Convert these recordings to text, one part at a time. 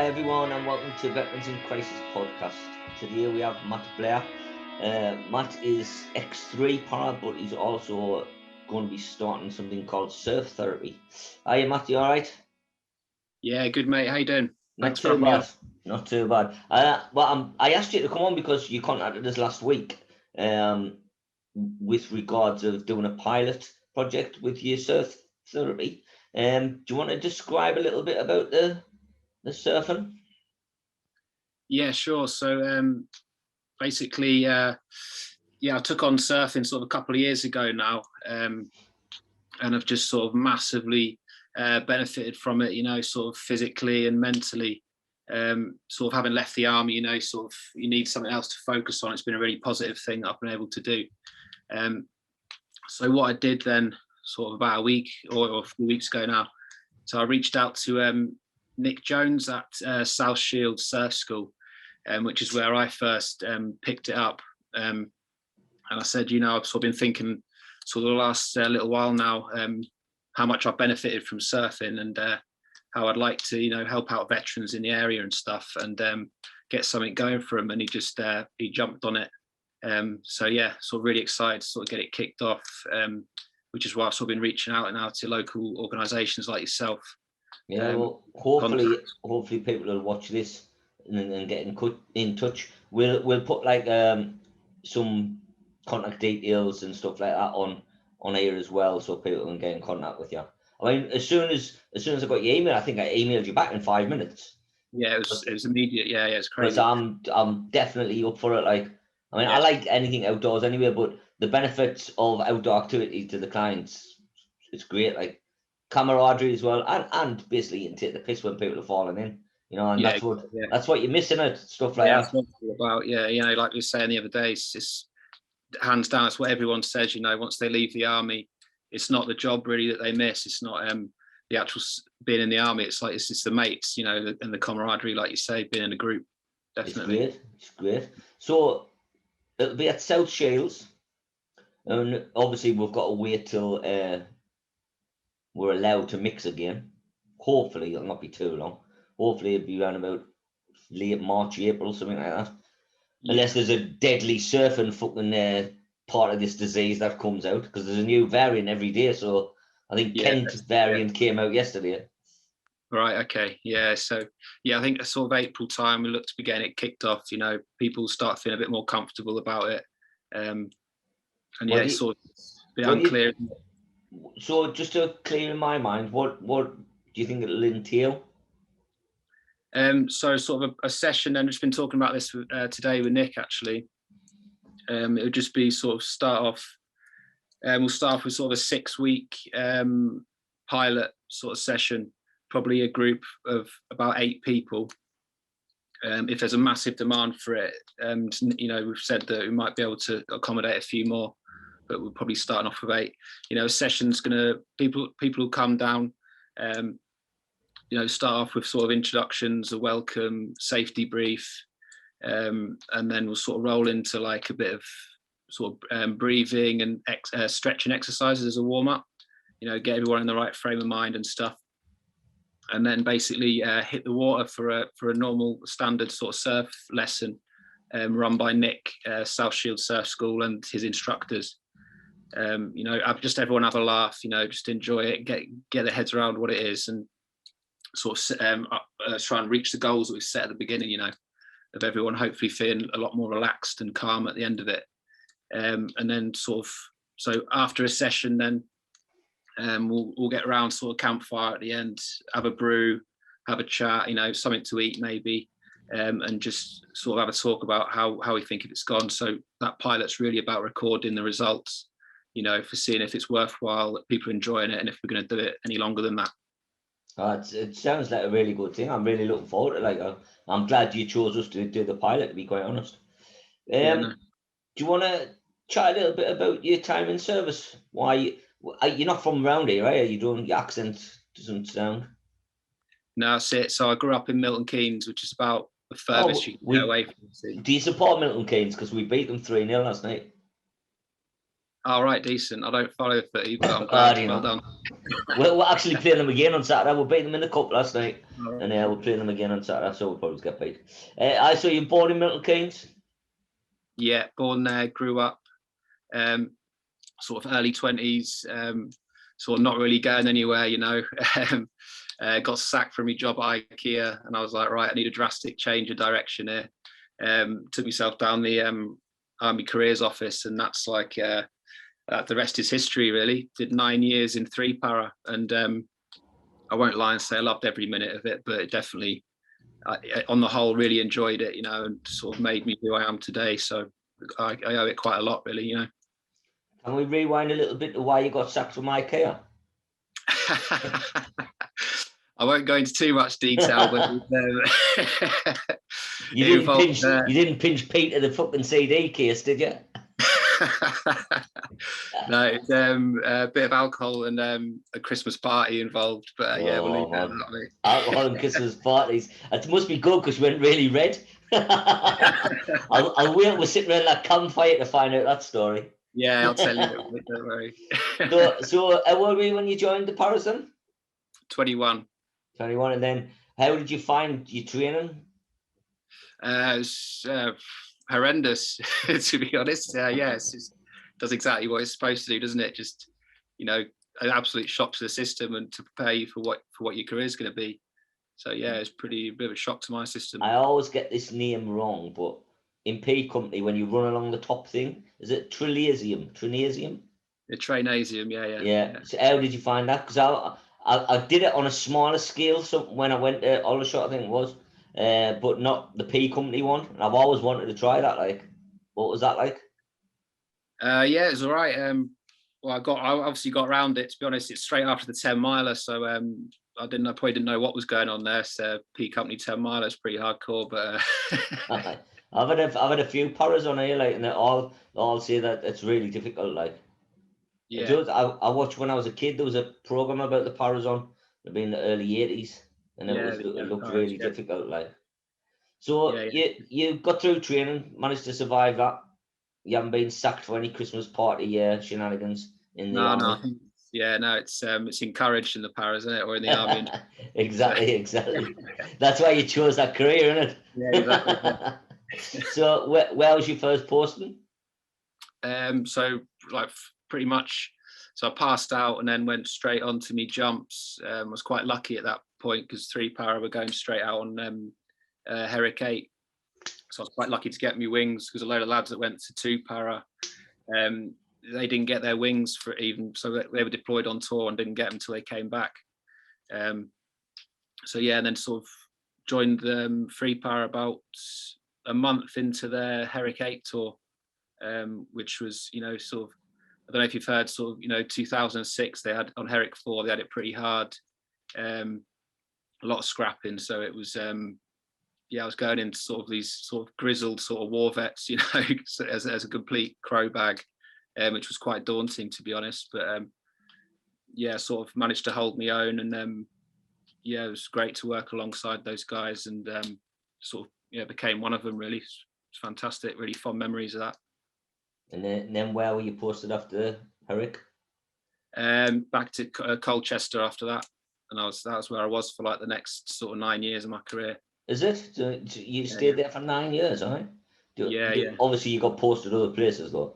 Hi everyone and welcome to Veterans in Crisis podcast. Today we have Matt Blair. Matt is X3 para, but he's also going to be starting something called surf therapy. Hiya Matt, you alright? Yeah, good mate. How you doing? Not too bad. Not too bad. I asked you to come on because you contacted us last week with regards of doing a pilot project with your surf therapy. Do you want to describe a little bit about the surfing? Yeah, sure. So basically, I took on surfing sort of a couple of years ago now, and I've just sort of massively benefited from it, sort of physically and mentally. Sort of having left the army, sort of you need something else to focus on. It's been a really positive thing that I've been able to do. So what I did then, sort of about a week or a few weeks ago now, so I reached out to Nick Jones at South Shields Surf School, which is where I first picked it up. And I said, I've sort of been thinking sort of the last little while now, how much I've benefited from surfing and how I'd like to, help out veterans in the area and stuff and get something going for him. And he jumped on it. So yeah, sort of really excited to sort of get it kicked off, which is why I've sort of been reaching out now to local organisations like yourself. Yeah, well, hopefully people will watch this and get in touch. We'll put like some contact details and stuff like that on here as well, so people can get in contact with you. I mean, as soon as I got your email, I think I emailed you back in 5 minutes. Yeah, it was immediate. Yeah, it's crazy. But I'm definitely up for it. Like, I mean, I like anything outdoors anyway, but the benefits of outdoor activity to the clients, it's great. Like camaraderie as well, and basically you can take the piss when people are falling in, and that's what you're missing it, stuff like that. That's what it's all about. Yeah, like we were saying the other day, it's hands down, it's what everyone says, once they leave the army, it's not the job really that they miss. It's not the actual being in the army. It's like, it's just the mates, and the camaraderie, like you say, being in a group. Definitely. It's great. So it'll be at South Shields, and obviously we've got to wait till we're allowed to mix again. Hopefully it'll not be too long. Hopefully it'll be around about late March, April, something like that. Yeah. Unless there's a deadly surfing fucking part of this disease that comes out, because there's a new variant every day. So I think Kent variant came out yesterday. Right. Okay. Yeah. So I think a sort of April time we look to be getting it kicked off. People start feeling a bit more comfortable about it. It's sort of a bit unclear. So just to clear in my mind, what do you think it'll entail? So sort of a session, and just been talking about this today with Nick actually. It would just be sort of start off. We'll start off with sort of a 6-week pilot sort of session, probably a group of about 8 people. If there's a massive demand for it, we've said that we might be able to accommodate a few more, but we're probably starting off with 8. A session's people will come down, start off with sort of introductions, a welcome, safety brief, and then we'll sort of roll into like a bit of sort of breathing and stretching exercises as a warm-up, get everyone in the right frame of mind and stuff. And then basically hit the water for a normal standard sort of surf lesson run by Nick, South Shields Surf School, and his instructors. Just everyone have a laugh, just enjoy it, get their heads around what it is, and sort of try and reach the goals that we've set at the beginning, of everyone hopefully feeling a lot more relaxed and calm at the end of it. And then so after a session, then we'll get around sort of campfire at the end, have a brew, have a chat, something to eat maybe, and just sort of have a talk about how we think it's gone. So that pilot's really about recording the results, for seeing if it's worthwhile, that people are enjoying it, and if we're going to do it any longer than that. It sounds like a really good thing. I'm really looking forward to it. I'm glad you chose us to do the pilot, to be quite honest. Do you want to chat a little bit about your time in service? Why you're not from around here, right? You don't, your accent doesn't sound. No, that's it. So I grew up in Milton Keynes, which is about the furthest you can get away from the sea. Do you support Milton Keynes? Because we beat them 3-0 last night. All right, decent. I don't follow the footy, but I'm glad. Well done. we're actually playing them again on Saturday. We beat them in the cup last night, All right. and we're playing them again on Saturday, so we'll probably get beat. I saw you born in Milton Keynes. Yeah, born there, grew up, sort of early 20s, sort of not really going anywhere, you know. Got sacked from my job at IKEA, and I was like, right, I need a drastic change of direction here. Took myself down the Army Careers Office, and that's like the rest is history, really. Did 9 years in 3 para, and I won't lie and say I loved every minute of it, but it definitely, on the whole, really enjoyed it, you know, and sort of made me who I am today. So I owe it quite a lot, really, you know. Can we rewind a little bit to why you got sacked from IKEA? I won't go into too much detail, but you didn't pinch Pete at the fucking CD case, did you? No, it's a bit of alcohol and a Christmas party involved, but yeah, we'll leave that way. Alcohol and Christmas parties. It must be good because you went really red. I'll wait. We're sitting around that campfire to find out that story. Yeah, I'll tell you. Don't worry. So how old were you when you joined the Paras then? 21. 21, and then how did you find your training? It was horrendous, to be honest. Yeah, it does exactly what it's supposed to do, doesn't it? Just, you know, an absolute shock to the system and to prepare you for what your career is going to be. So yeah, it's a bit of a shock to my system. I always get this name wrong, but in P company, when you run along the top thing, is it Trinasium? The Trainasium, yeah. So how did you find that? Because I did it on a smaller scale. So when I went to Aldershot, I think it was, but not the P company one. And I've always wanted to try that. Like, what was that like? Yeah, it was all right. Well, I obviously got around it. To be honest, it's straight after the 10 miler, so I probably didn't know what was going on there. So P company 10 miler is pretty hardcore, but I've had a few paras on here, like, and they all say that it's really difficult. Like, yeah, I watched when I was a kid. There was a program about the paras on. It'd been in the early 80s, and it looked really difficult. Like, so you got through training, managed to survive that. You haven't been sacked for any Christmas party shenanigans in the army. No, I think, it's encouraged in the paras, isn't it, or in the army? Exactly. That's why you chose that career, isn't it? Yeah, exactly. So where was your first posting? So like pretty much, so I passed out and then went straight on to me jumps. I was quite lucky at that point because 3 para were going straight out on Herrick 8. So I was quite lucky to get me wings because a load of lads that went to 2 para, they didn't get their wings for even, so they were deployed on tour and didn't get them until they came back. So yeah, and then sort of joined 3 para about a month into their Herrick 8 tour, which was, you know, sort of, I don't know if you've heard, sort of, you know, 2006, they had on Herrick 4, they had it pretty hard, a lot of scrapping. So it was, I was going into sort of these sort of grizzled sort of war vets, you know, as a complete crow bag, which was quite daunting, to be honest. But sort of managed to hold my own, and it was great to work alongside those guys, and sort of became one of them. Really, it's fantastic. Really fond memories of that. And then where were you posted after Herrick? Back to Colchester after that, and that was where I was for like the next sort of 9 years of my career. Is it? So you stayed there for 9 years, right? Obviously, you got posted other places though.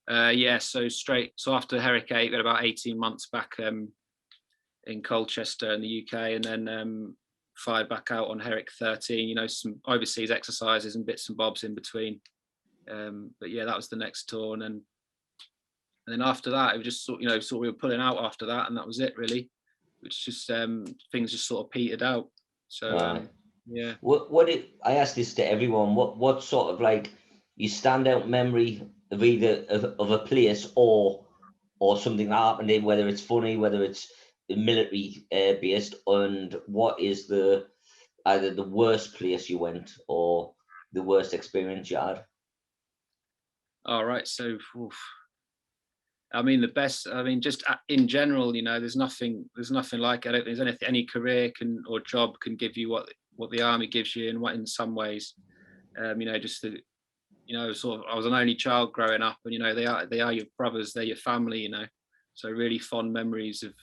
So after Herrick 8, we had about 18 months back in Colchester in the UK, and then fired back out on Herrick 13. You know, some overseas exercises and bits and bobs in between. But yeah, that was the next tour, and then after that, it was just sort of we were pulling out after that, and that was it really. Which just things just sort of petered out. So. Yeah. I ask this to everyone. What sort of like your standout memory of either of a place or something that happened, whether it's funny, whether it's military based, and what is either the worst place you went or the worst experience you had? All right. So, I mean, the best. I mean, just in general, you know, there's nothing like it. I don't think there's any career or job can give you what the army gives you, and what in some ways, you know, just the, you know, sort of, I was an only child growing up, and you know, they are your brothers, they're your family, you know, So really fond memories of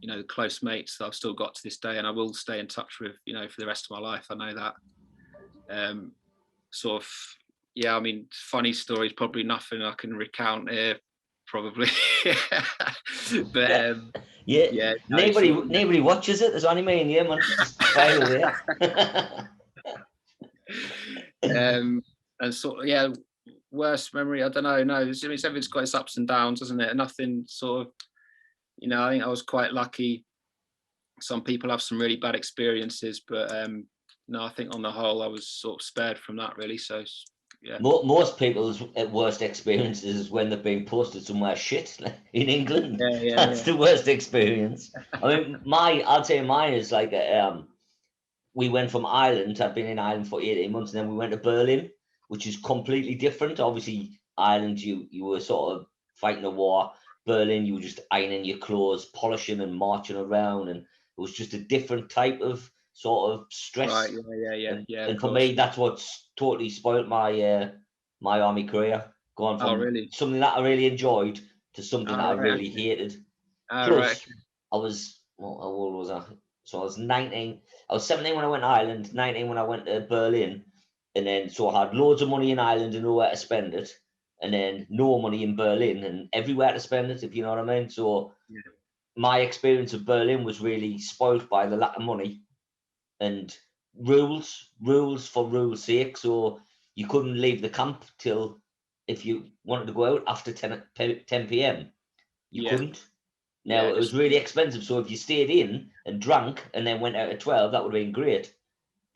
you know, the close mates that I've still got to this day, and I will stay in touch with, you know, for the rest of my life. I know that. Sort of, yeah, I mean, funny stories, probably nothing I can recount here, probably. But yeah, no, nobody watches it. There's only me and you, man. Just fire away. And sort of, yeah, worst memory, I don't know. No, I mean, everything's got its ups and downs, doesn't it? Nothing sort of, you know, I think I was quite lucky. Some people have some really bad experiences, but no, I think on the whole, I was sort of spared from that, really. So, yeah. Most people's worst experiences is when they've been posted somewhere shit, like in England. That's the worst experience. I mean, I'd say mine is like, we went from Ireland. I'd been in Ireland for 18 months, and then we went to Berlin, which is completely different. Obviously, Ireland, you were sort of fighting a war. Berlin, you were just ironing your clothes, polishing and marching around, and it was just a different type of sort of stress. Right, yeah. And for me, that's what's totally spoiled my my army career. Going from something that I really enjoyed to something that I really hated. Plus, I was, well, how old was I? So I was 19. I was 17 when I went to Ireland, 19 when I went to Berlin, and then so I had loads of money in Ireland and nowhere to spend it, and then no money in Berlin and everywhere to spend it, if you know what I mean. So my experience of Berlin was really spoiled by the lack of money and rules for rules' sake. So you couldn't leave the camp till, if you wanted to go out after 10 p.m. you couldn't. Now, it was really expensive, so if you stayed in and drank and then went out at 12, that would have been great.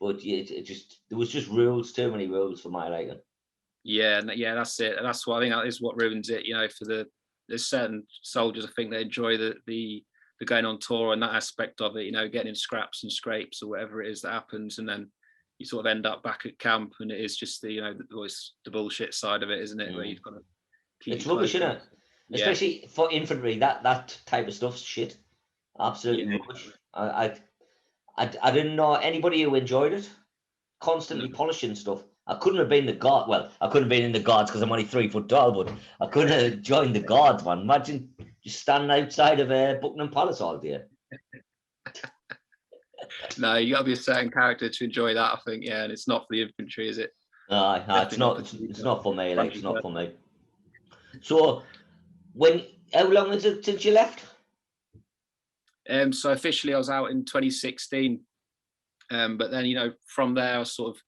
But there was just rules, too many rules for my liking. Yeah, that's it. That's what I think that is what ruins it. You know, there's certain soldiers, I think they enjoy the going on tour and that aspect of it. You know, getting in scraps and scrapes or whatever it is that happens, and then you sort of end up back at camp, and it is just the bullshit side of it, isn't it? Where you've got to keep. It's rubbish, isn't it? Especially for infantry, that type of stuff's shit. Absolutely rubbish. I didn't know anybody who enjoyed it. Constantly polishing stuff. I couldn't have been the guard. Well, I couldn't have been in the guards because I'm only 3 foot tall, but I couldn't have joined the guards, man. Imagine just standing outside of Buckingham Palace all day. No, you got to be a certain character to enjoy that, I think. Yeah, and it's not for the infantry, is it? No, it's not. It's not for me. Like, it's not for me. So, how long is it since you left? So officially, I was out in 2016. But then, you know, from there, I was sort of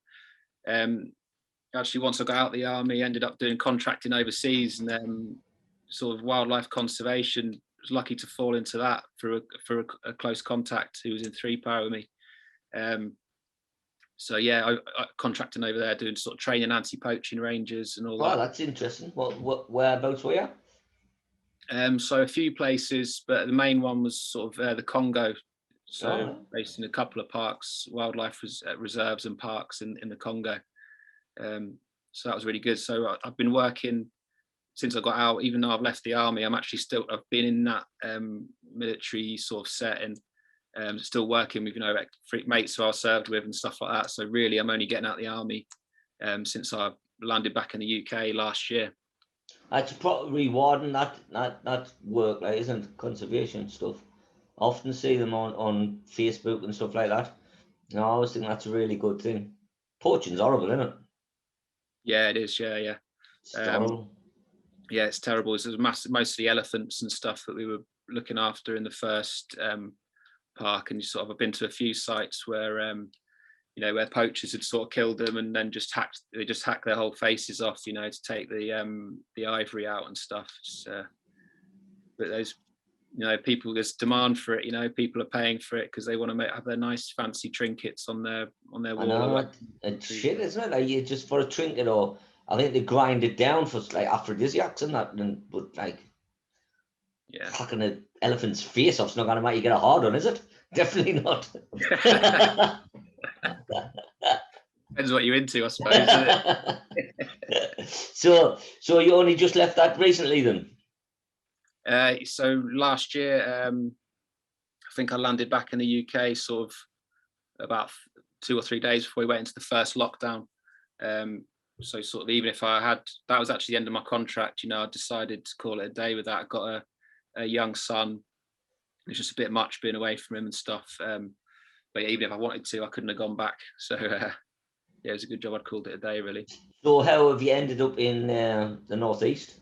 actually, once I got out of the army, ended up doing contracting overseas, and then sort of wildlife conservation. Was lucky to fall into that for a close contact who was in 3-power with me. So yeah, I contracting over there, doing sort of training anti-poaching rangers and all that. Oh, that's interesting. Whereabouts were you? So a few places, but the main one was sort of the Congo. So based in a couple of parks, wildlife reserves and parks in the Congo. So that was really good. So I've been working since I got out, even though I've left the army. I've been in that military sort of setting, still working with, you know, mates who I served with and stuff like that. So really, I'm only getting out of the army since I landed back in the UK last year. That's probably rewarding that work, like, isn't conservation stuff. I often see them on Facebook and stuff like that. I always think that's a really good thing. Poaching's horrible, isn't it? Yeah, it is. Yeah. It's horrible. Yeah, it's terrible. It's mostly elephants and stuff that we were looking after in the first park, and I've been to a few sites where where poachers had sort of killed them and then just hacked their whole faces off, you know, to take the ivory out and stuff. But those, you know, there's demand for it. You know, people are paying for it because they want to have their nice fancy trinkets on their wall. I know, it's shit, isn't it? Like, you just for a trinket, or I think they grind it down for like aphrodisiacs and that. But like, fucking an elephant's face off's not going to make you get a hard on, is it? Definitely not. Depends what you're into, I suppose. Isn't it? So you only just left that recently, then? So last year, I think I landed back in the UK sort of about 2 or 3 days before we went into the first lockdown. So sort of, even if I had, that was actually the end of my contract, you know, I decided to call it a day with that. I got a young son. It's just a bit much being away from him and stuff. But yeah, even if I wanted to, I couldn't have gone back. So yeah, it was a good job I'd called it a day, really. So how have you ended up in the northeast?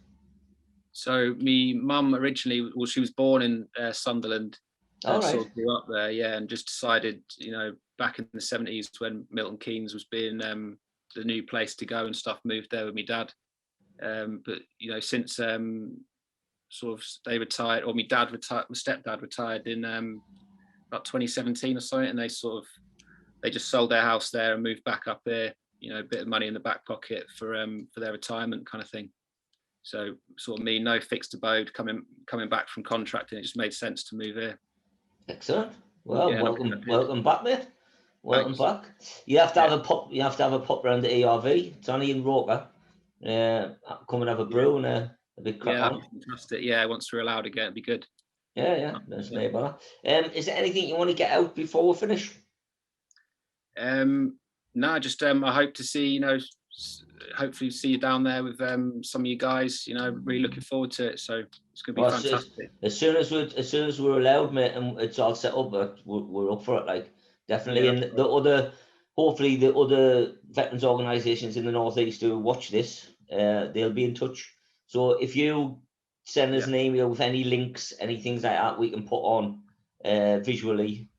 So me mum originally, well, she was born in Sunderland, All sort right. of grew up there, yeah, and just decided, you know, back in the 70s when Milton Keynes was being the new place to go and stuff, moved there with my dad. But you know, since sort of they retired, or my dad retired, my stepdad retired in about 2017 or something, and they just sold their house there and moved back up here, you know, a bit of money in the back pocket for their retirement kind of thing. So sort of me, no fixed abode, coming back from contracting, it just made sense to move here. Excellent. Well, Yeah, welcome back, mate. Welcome thanks. back. You have to Yeah. have a pop. You have to have a pop around the ERV. It's only in Roker. Come and have a brew and a big crack Yeah, on. that'd be fantastic. Yeah, once we're allowed again, it'd be good. Yeah. That's no bother. Is there anything you want to get out before we finish? No, just I hope to see, you know, hopefully see you down there with some of you guys. You know, really looking forward to it. So it's gonna be Well, fantastic. as soon as we're allowed, mate, and it's all set up, we're up for it. Like definitely, Yeah, and hopefully the other veterans organisations in the northeast who watch this, they'll be in touch. So if you send us an email with any links, any things like that, we can put on visually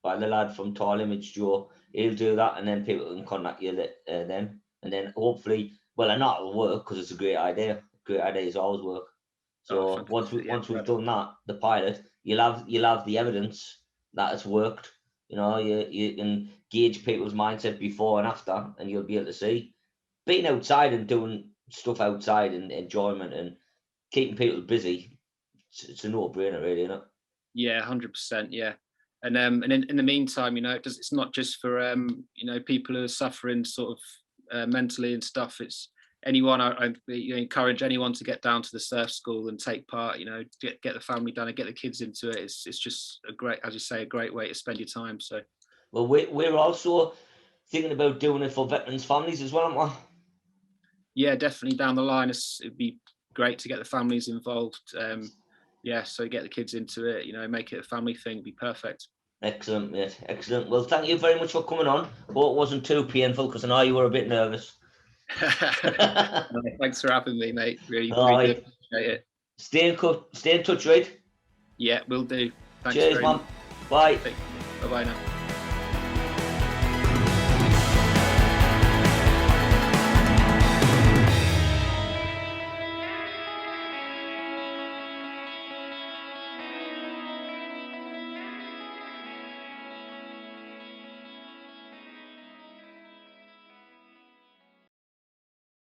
by the lad from Tile Image, Joe. He'll do that, and then people can contact you then, and then hopefully, well, I know it'll work because it's a great idea. Great ideas always work. So once we've done that, the pilot, you'll have the evidence that it's worked. You know, you can gauge people's mindset before and after, and you'll be able to see. Being outside and doing stuff outside and enjoyment and keeping people busy, it's a no-brainer, really, isn't it? Yeah, 100%. Yeah, and in the meantime, you know, it's not just for you know, people who are suffering sort of mentally and stuff. It's anyone. I encourage anyone to get down to the surf school and take part. You know, get the family down and get the kids into it. It's just a great, as you say, a great way to spend your time. So, well, we're also thinking about doing it for veterans' families as well, aren't we? Yeah, definitely down the line, it'd be great to get the families involved. Yeah, so get the kids into it. You know, make it a family thing. It'd be perfect. Excellent, mate. Excellent. Well, thank you very much for coming on. Hope it wasn't too painful because I know you were a bit nervous. Thanks for having me, mate. Really, All really right. do appreciate it. Stay in touch, right? Yeah, will do. Thanks Cheers, man. Bye. Bye bye now.